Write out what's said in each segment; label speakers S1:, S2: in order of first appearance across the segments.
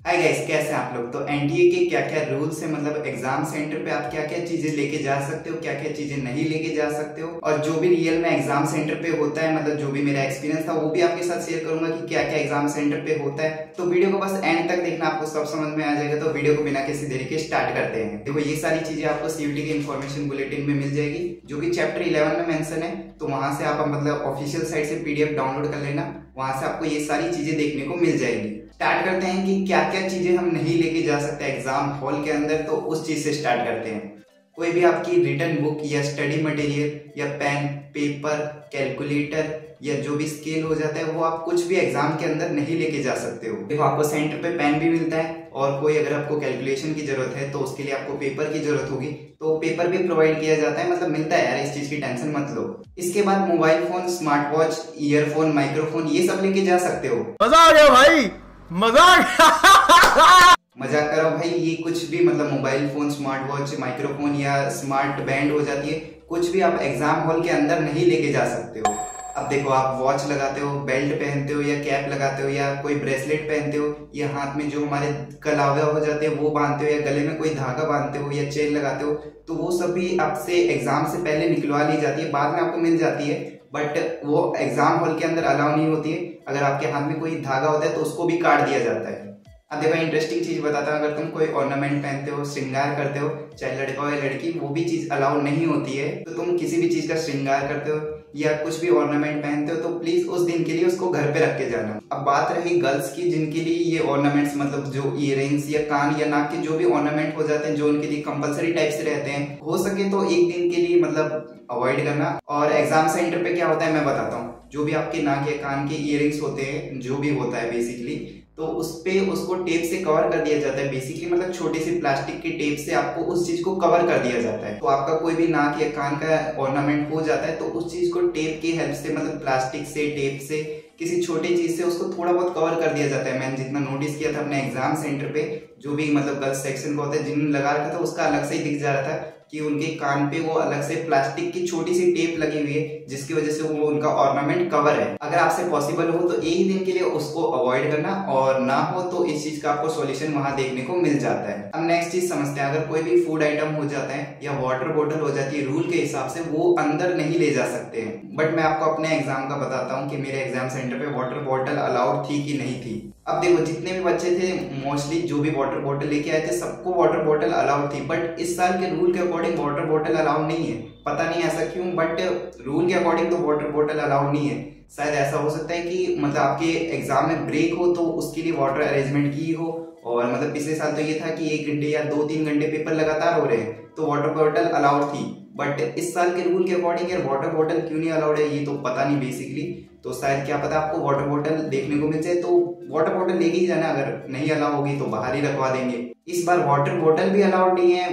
S1: Hi guys, कैसे हैं आप लोग। तो एनटीए के क्या क्या रूल्स है, मतलब एग्जाम सेंटर पे आप क्या क्या चीजें लेके जा सकते हो, क्या क्या चीजें नहीं लेके जा सकते हो, और जो भी रियल में एग्जाम सेंटर पे होता है, मतलब जो भी मेरा एक्सपीरियंस था वो भी आपके साथ शेयर करूंगा कि क्या क्या एग्जाम सेंटर पे होता है। तो वीडियो को बस एंड तक देखना, आपको सब समझ में आ जाएगा। तो वीडियो को बिना किसी देरी के स्टार्ट करते हैं। देखो, ये सारी चीजें आपको सीयूटी के इन्फॉर्मेशन बुलेटिन में मिल जाएगी, जो कि चैप्टर 11 में मेंशन है। तो वहां से आप मतलब ऑफिशियल साइट से पीडीएफ डाउनलोड कर लेना, वहां से आपको ये सारी चीजें देखने को मिल जाएगी। स्टार्ट करते हैं कि क्या क्या चीजें हम नहीं लेके जा सकते एग्जाम हॉल के अंदर। तो उस चीज से स्टार्ट करते हैं। कोई भी आपकी रिटर्न बुक या स्टडी मटेरियल या पेन, पेपर, कैलकुलेटर या जो भी स्केल हो जाता है, वो आप कुछ भी एग्जाम के अंदर नहीं लेके जा सकते हो। देखो, आपको सेंटर पे पेन भी मिलता है, और कोई अगर आपको कैलकुलेशन की जरूरत है तो उसके लिए आपको पेपर की जरूरत होगी, तो पेपर भी प्रोवाइड किया जाता है, मतलब मिलता है यार, इस चीज की टेंशन मत लो। इसके बाद mobile phone, smart watch, earphone, microphone, ये सब लेके जा सकते हो।
S2: मजा आ गया भाई, मजा आ गया।
S1: मजाक करो भाई, ये कुछ भी मतलब mobile phone, smart watch, microphone या स्मार्ट बैंड हो जाती है, कुछ भी आप एग्जाम हॉल के अंदर नहीं लेके जा सकते हो। अब देखो, आप वॉच लगाते हो, बेल्ट पहनते हो या कैप लगाते हो या कोई ब्रेसलेट पहनते हो, या हाथ में जो हमारे कलावे हो जाते हैं वो बांधते हो, या गले में कोई धागा बांधते हो या चेन लगाते हो, तो वो सभी आपसे एग्जाम से पहले निकलवा ली जाती है, बाद में आपको मिल जाती है, बट वो एग्जाम हॉल के अंदर अलाउ नहीं होती है। अगर आपके हाथ में कोई धागा होता है तो उसको भी काट दिया जाता है। अब देखो, इंटरेस्टिंग चीज बताता हूँ, अगर तुम कोई ऑर्नामेंट पहनते हो, श्रृंगार करते हो, चाहे लड़का हो या लड़की, वो भी चीज अलाउ नहीं होती है। तो तुम किसी भी चीज का श्रृंगार करते हो या कुछ भी ऑर्नामेंट पहनते हो, तो प्लीज उस दिन के लिए उसको घर पे रख के जाना। अब बात रही गर्ल्स की, जिनके लिए ये ऑर्नामेंट्स, मतलब जो इयररिंग्स या कान या नाक के जो भी ऑर्नामेंट हो जाते हैं, जो उनके लिए कंपलसरी टाइप से रहते हैं, हो सके तो एक दिन के लिए मतलब अवॉइड करना। और एग्जाम सेंटर पे क्या होता है मैं बताता हूँ। जो भी आपके नाक या कान के इयररिंग्स होते हैं, जो भी होता है बेसिकली, तो उस पे उसको टेप से कवर कर दिया जाता है। बेसिकली मतलब छोटी सी प्लास्टिक की टेप से आपको उस चीज को कवर कर दिया जाता है। तो आपका कोई भी नाक या कान का ऑर्नामेंट हो जाता है, तो उस चीज को टेप की हेल्प से, मतलब प्लास्टिक से, टेप से, किसी छोटी चीज से उसको थोड़ा बहुत कवर कर दिया जाता है। मैंने जितना नोटिस किया था अपने एग्जाम सेंटर पे, जो भी मतलब गर्ल्स सेक्शन का होता है, जिन्होंने लगा रखा था, उसका अलग से ही दिख जा रहा था कि उनके कान पे वो अलग से प्लास्टिक की छोटी सी टेप लगी हुई है, जिसकी वजह से वो उनका ऑर्नामेंट कवर है। अगर आपसे पॉसिबल हो तो एक दिन के लिए उसको अवॉइड करना, और ना हो तो इस चीज का आपको सॉल्यूशन वहां देखने को मिल जाता है। अब नेक्स्ट चीज समझते हैं। अगर कोई भी फूड आइटम हो जाता है या वाटर बॉटल हो जाती है, रूल के हिसाब से वो अंदर नहीं ले जा सकते हैं। बट मैं आपको अपने एग्जाम का बताता हूँ कि मेरे एग्जाम सेंटर पे वाटर बॉटल अलाउड थी कि नहीं थी। अब देखो, जितने भी बच्चे थे, मोस्टली जो भी वाटर बॉटल लेके आए थे, सबको वाटर बॉटल अलाउड थी। बट इस साल के रूल के अकॉर्डिंग वाटर बॉटल अलाउड नहीं है। पता नहीं ऐसा क्यों, बट रूल के अकॉर्डिंग तो वाटर बॉटल अलाउड नहीं है। शायद ऐसा हो सकता है कि मतलब आपके एग्जाम में ब्रेक हो तो उसके लिए वाटर अरेंजमेंट की हो, और मतलब पिछले साल तो ये था कि 1 घंटे या 2-3 घंटे पेपर लगातार हो रहे हैं, तो वाटर बॉटल अलाउड थी। बट इस साल के रूल के अकॉर्डिंग यार वाटर बॉटल क्यों नहीं अलाउड है, ये तो पता नहीं बेसिकली। तो शायद क्या पता आपको वाटर बॉटल देखने को मिल जाए, तो वाटर बॉटल लेके ही जाना। अगर नहीं अलाउ होगी तो बाहर ही रखवा देंगे। इस बार वाटर बॉटल भी अलाउड नहीं है।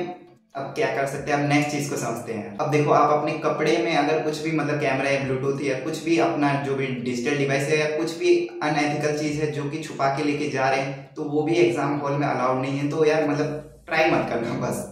S1: अब क्या कर सकते हैं, अब नेक्स्ट चीज को समझते हैं। अब देखो, आप अपने कपड़े में अगर कुछ भी मतलब कैमरा या ब्लूटूथ या कुछ भी अपना जो भी डिजिटल डिवाइस है, या कुछ भी अनएथिकल चीज है जो कि छुपा के लेके जा रहे हैं, तो वो भी एग्जाम हॉल में अलाउड नहीं है। तो यार मतलब ट्राई मत करना बस।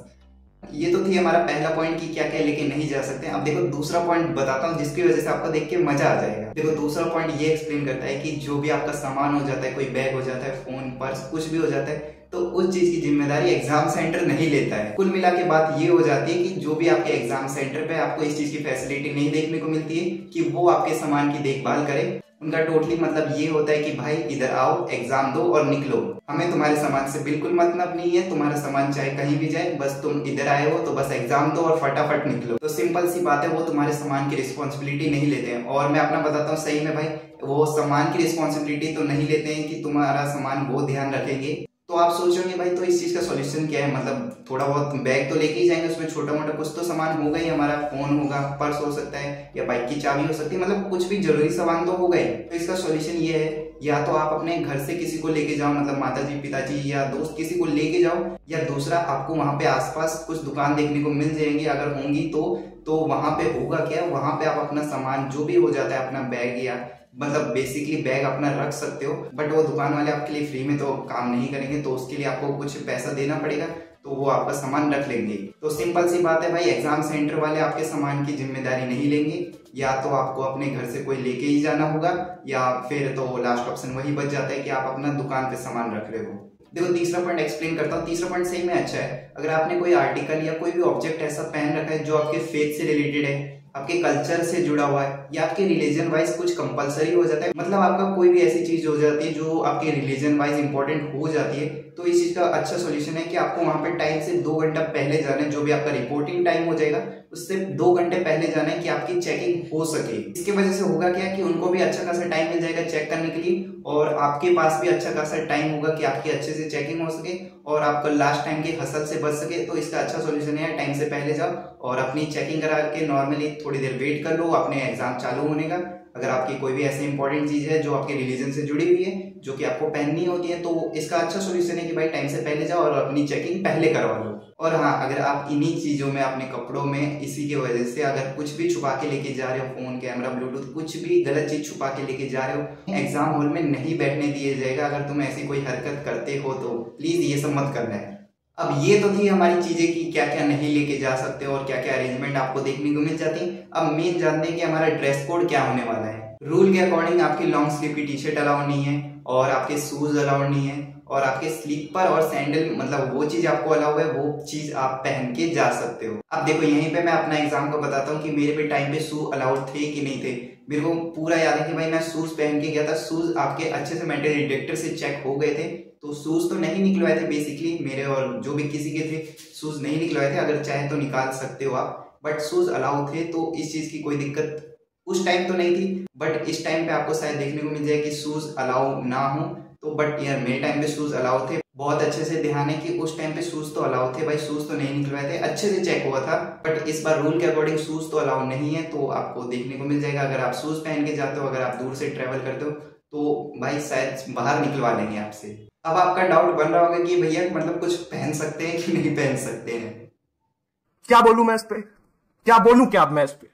S1: ये तो थी हमारा पहला पॉइंट कि क्या क्या लेके नहीं जा सकते। अब देखो, दूसरा पॉइंट बताता हूँ जिसकी वजह से आपको देख के मजा आ जाएगा। देखो, दूसरा पॉइंट ये एक्सप्लेन करता है कि जो भी आपका सामान हो जाता है, कोई बैग हो जाता है, फोन, पर्स, कुछ भी हो जाता है, तो उस चीज की जिम्मेदारी एग्जाम सेंटर नहीं लेता है। कुल मिला के बात ये हो जाती है कि जो भी आपके एग्जाम सेंटर पे आपको इस चीज की फैसिलिटी नहीं देखने को मिलती है कि वो आपके सामान की देखभाल करे। उनका टोटली मतलब ये होता है कि भाई इधर आओ, एग्जाम दो और निकलो। हमें तुम्हारे सामान से बिल्कुल मतलब नहीं है। तुम्हारा सामान चाहे कहीं भी जाए, बस तुम इधर आए हो तो बस एग्जाम दो और फटाफट निकलो। तो सिंपल सी बात है, वो तुम्हारे सामान की रिस्पॉन्सिबिलिटी नहीं लेते हैं। और मैं अपना बताता हूँ, सही में भाई वो सामान की रिस्पॉन्सिबिलिटी तो नहीं लेते हैं कि तुम्हारा सामान वो ध्यान रखेंगे। तो आप सोचोगे भाई तो इस चीज का सॉल्यूशन क्या है, मतलब थोड़ा बहुत बैग तो लेके ही जाएंगे, उसमें छोटा मोटा कुछ तो सामान होगा ही। हमारा फोन होगा, पर्स हो सकता है, या बाइक की चाबी हो सकती है, मतलब कुछ भी जरूरी सामान तो होगा ही। तो इसका सॉल्यूशन ये है, या तो आप अपने घर से किसी को लेके जाओ, मतलब माताजी, पिताजी या दोस्त किसी को लेके जाओ, या दूसरा आपको वहां पे आसपास कुछ दुकान देखने को मिल जाएंगी, अगर होंगी तो वहां पे होगा क्या, वहां पे आप अपना सामान जो भी हो जाता है, अपना बैग या मतलब बेसिकली बैग अपना रख सकते हो। बट वो दुकान वाले आपके लिए फ्री में तो काम नहीं करेंगे, तो उसके लिए आपको कुछ पैसा देना पड़ेगा, तो वो आपका सामान रख लेंगे। तो सिंपल सी बात है भाई, एग्जाम सेंटर वाले आपके सामान की जिम्मेदारी नहीं लेंगे। या तो आपको अपने घर से कोई लेके ही जाना होगा, या फिर तो लास्ट ऑप्शन वही बच जाता है कि आप अपना दुकान पे सामान रख रहे हो। देखो तीसरा पॉइंट एक्सप्लेन करता हूँ। तीसरा पॉइंट सही में अच्छा है। अगर आपने कोई आर्टिकल या कोई भी ऑब्जेक्ट ऐसा पहन रखा है जो आपके फेथ से रिलेटेड है, आपके कल्चर से जुड़ा हुआ है, या आपके रिलीजन वाइज कुछ कंपलसरी हो जाता है, मतलब आपका कोई भी ऐसी चीज हो जाती है जो आपके रिलीजन वाइज इंपॉर्टेंट हो जाती है, तो इस चीज का अच्छा सॉल्यूशन है कि आपको वहां पे टाइम से 2 घंटा पहले जाना है। जो भी आपका रिपोर्टिंग टाइम हो जाएगा उससे 2 घंटे पहले जाना है कि आपकी चेकिंग हो सके। इसकी वजह से होगा क्या कि उनको भी अच्छा खासा टाइम मिल जाएगा चेक करने के लिए, और आपके पास भी अच्छा खासा टाइम होगा कि आपकी अच्छे से चेकिंग हो सके और आपका लास्ट टाइम के हसल से बच सके। तो इसका अच्छा सॉल्यूशन है टाइम से पहले जाओ और अपनी चेकिंग करा के नॉर्मली थोड़ी देर वेट कर लो अपने एग्जाम चालू होने का। अगर आपकी कोई भी ऐसी इंपॉर्टेंट चीज है जो आपके रिलीजन से जुड़ी हुई है, जो कि आपको पहननी होती है, तो इसका अच्छा सॉल्यूशन है कि भाई टाइम से पहले जाओ और अपनी चेकिंग पहले करवा लो। और हाँ, अगर आप इन्हीं चीजों में, अपने कपड़ों में, इसी की वजह से अगर कुछ भी छुपा के लेके जा रहे हो, फोन, कैमरा, ब्लूटूथ, कुछ भी गलत चीज छुपा के लेके जा रहे हो, एग्जाम हॉल में नहीं बैठने दिया जाएगा। अगर तुम ऐसी कोई हरकत करते हो तो प्लीज ये सब मत करना है। अब ये तो थी हमारी चीजें कि क्या क्या नहीं लेके जा सकते और क्या क्या अरेंजमेंट आपको देखने को मिल जाती है। अब मेन जानते हैं कि हमारा ड्रेस कोड क्या होने वाला है। रूल के अकॉर्डिंग आपकी लॉन्ग स्लीव की टी शर्ट अलाउ नहीं है, और आपके शूज अलाउ नहीं है, और आपके स्लीपर और सैंडल, मतलब वो चीज आपको अलाउ है, वो चीज आप पहन के जा सकते हो। अब देखो यहीं पे मैं अपना एग्जाम को बताता हूँ कि मेरे पे टाइम पे शू अलाउड थे कि नहीं थे। मेरे को पूरा याद है कि भाई मैं शूज पहन के गया था। शूज आपके अच्छे से मेटल डिटेक्टर से चेक हो गए थे, तो शूज तो नहीं निकलवाए थे बेसिकली मेरे, और जो भी किसी के थे शूज नहीं निकलवाए थे। अगर चाहे तो निकाल सकते हो आप, बट शूज अलाउ थे, तो इस चीज की कोई दिक्कत उस टाइम तो नहीं थी। बट इस टाइम पे आपको शायद देखने को मिल जाए कि शूज अलाउ ना हो, तो बट यार मेरे टाइम पे शूज अलाउ थे। बहुत अच्छे से ध्यान है कि उस टाइम पे शूज तो अलाउ थे भाई, शूज तो नहीं निकलवाए थे, अच्छे से चेक हुआ था। बट इस बार रूल के अकॉर्डिंग शूज तो अलाउ नहीं है, तो आपको देखने को मिल जाएगा। अगर आप शूज पहन के जाते हो, अगर आप दूर से ट्रेवल करते हो, तो भाई शायद बाहर निकलवा लेंगे आपसे। अब आपका डाउट बन रहा होगा कि भैया मतलब कुछ पहन सकते हैं कि नहीं पहन सकते हैं।
S2: क्या बोलूं मैं इस पे, क्या बोलूं क्या मैं इस पे।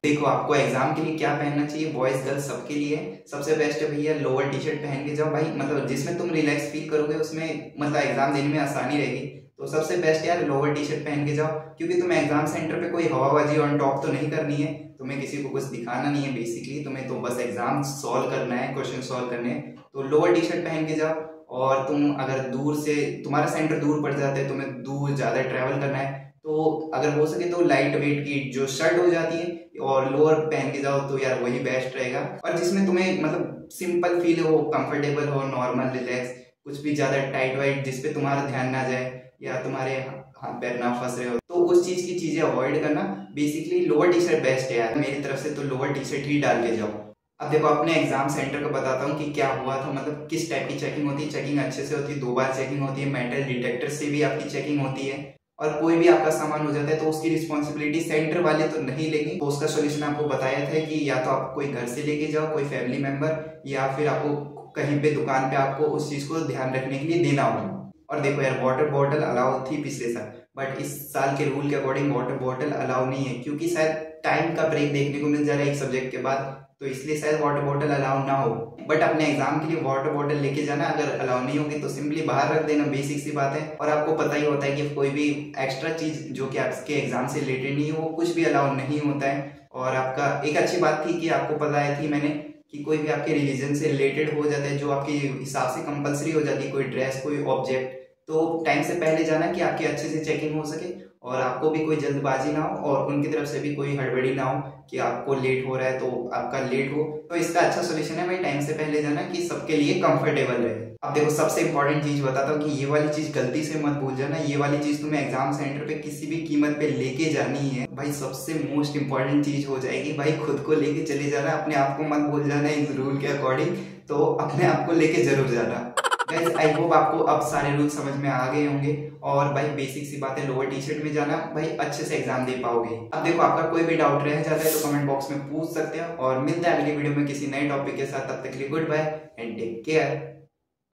S1: देखो आपको एग्जाम के लिए क्या पहनना चाहिए, बॉयज गर्ल्स सबके लिए सबसे बेस्ट है भैया लोअर टी शर्ट पहन के जाओ भाई, मतलब जिसमें तुम रिलैक्स फील करोगे, उसमें मतलब एग्जाम देने में आसानी रहेगी। तो सबसे बेस्ट यार लोअर टी शर्ट पहन के जाओ, क्योंकि तुम्हें एग्जाम सेंटर पे कोई हवाबाजी ऑन टॉप तो नहीं करनी है, तुम्हें किसी को कुछ दिखाना नहीं है बेसिकली, तुम्हें तो बस एग्जाम सॉल्व करना है, क्वेश्चन सॉल्व करने हैं। तो लोअर टी शर्ट पहन के जाओ। और तुम अगर दूर से, तुम्हारा सेंटर दूर पड़ जाता है, तुम्हें दूर ज्यादा ट्रैवल करना है, तो अगर हो सके तो लाइट वेट की जो शर्ट हो जाती है और लोअर पहन के जाओ, तो यार वही बेस्ट रहेगा। और जिसमें तुम्हें मतलब सिंपल फील हो, कंफर्टेबल हो, नॉर्मल रिलैक्स, कुछ भी ज्यादा टाइट वाइट जिसपे तुम्हारा ध्यान ना जाए या तुम्हारे हाथ पैर ना फंस रहे हो, तो उस चीज की चीजें अवॉइड करना। Basically lower T shirt best है यार मेरी तरफ से, तो लोअर टी शर्ट ही डाल के जाओ। अब देखो अपने एग्जाम सेंटर को बताता हूँ कि क्या हुआ था, मतलब किस टाइप की चेकिंग होती है। चेकिंग अच्छे से होती है, 2 बार चेकिंग होती है, मेटल डिटेक्टर से भी आपकी चेकिंग होती है, और कोई भी आपका सामान हो जाता है तो उसकी रिस्पॉन्सिबिलिटी सेंटर वाले तो नहीं लेंगे। तो उसका सोल्यूशन आपको बताया था कि या तो आप कोई घर से लेके जाओ, कोई फैमिली मेंबर, या फिर आपको कहीं पे दुकान पे आपको उस चीज को ध्यान रखने के लिए देना होगा। और देखो यार वाटर बॉटल अलाउ थी पिछले साल, बट इस साल के रूल के अकॉर्डिंग वाटर बॉटल अलाउ नहीं है, क्योंकि शायद टाइम का ब्रेक देखने को मिल जा रहा है एक सब्जेक्ट के बाद, तो इसलिए शायद वाटर बॉटल अलाउ ना हो। बट अपने एग्जाम के लिए वाटर बॉटल लेके जाना, अगर अलाउ नहीं होगी तो सिंपली बाहर रख देना, बेसिक सी बात है। और आपको पता ही होता है कि कोई भी एक्स्ट्रा चीज जो कि आपके एग्जाम से रिलेटेड नहीं है, वो कुछ भी अलाउ नहीं होता है। और आपका एक अच्छी बात थी कि आपको बताया थी मैंने कि कोई भी आपके रिलीजन से रिलेटेड हो जाता है, जो आपके हिसाब से कंपलसरी हो जाती है, कोई ड्रेस, कोई ऑब्जेक्ट, तो टाइम से पहले जाना कि आपकी अच्छे से चेकिंग हो सके और आपको भी कोई जल्दबाजी ना हो और उनकी तरफ से भी कोई हड़बड़ी ना हो कि आपको लेट हो रहा है तो आपका लेट हो। तो इसका अच्छा सोल्यूशन है भाई टाइम से पहले जाना कि सबके लिए कंफर्टेबल रहे। अब देखो सबसे इंपॉर्टेंट चीज बताता हूँ कि ये वाली चीज गलती से मत भूल जाना, ये वाली चीज तुम्हें एग्जाम सेंटर पे किसी भी कीमत पे लेके जानी है भाई, सबसे मोस्ट इंपॉर्टेंट चीज हो जाएगी भाई, खुद को लेके चले जाना, अपने आप को मत भूल जाना इस रूल के अकॉर्डिंग, तो अपने आप को लेके जरूर जाना। गाइस आई होप आपको अब सारे रूल समझ में आ गए होंगे, और भाई बेसिक सी बात है लोअर टी शर्ट में जाना भाई, अच्छे से एग्जाम दे पाओगे। अब देखो आपका कोई भी डाउट रह जाता है तो कमेंट बॉक्स में पूछ सकते हो, और मिलते हैं अगली वीडियो में किसी नए टॉपिक के साथ। तब तक के लिए good bye and take care.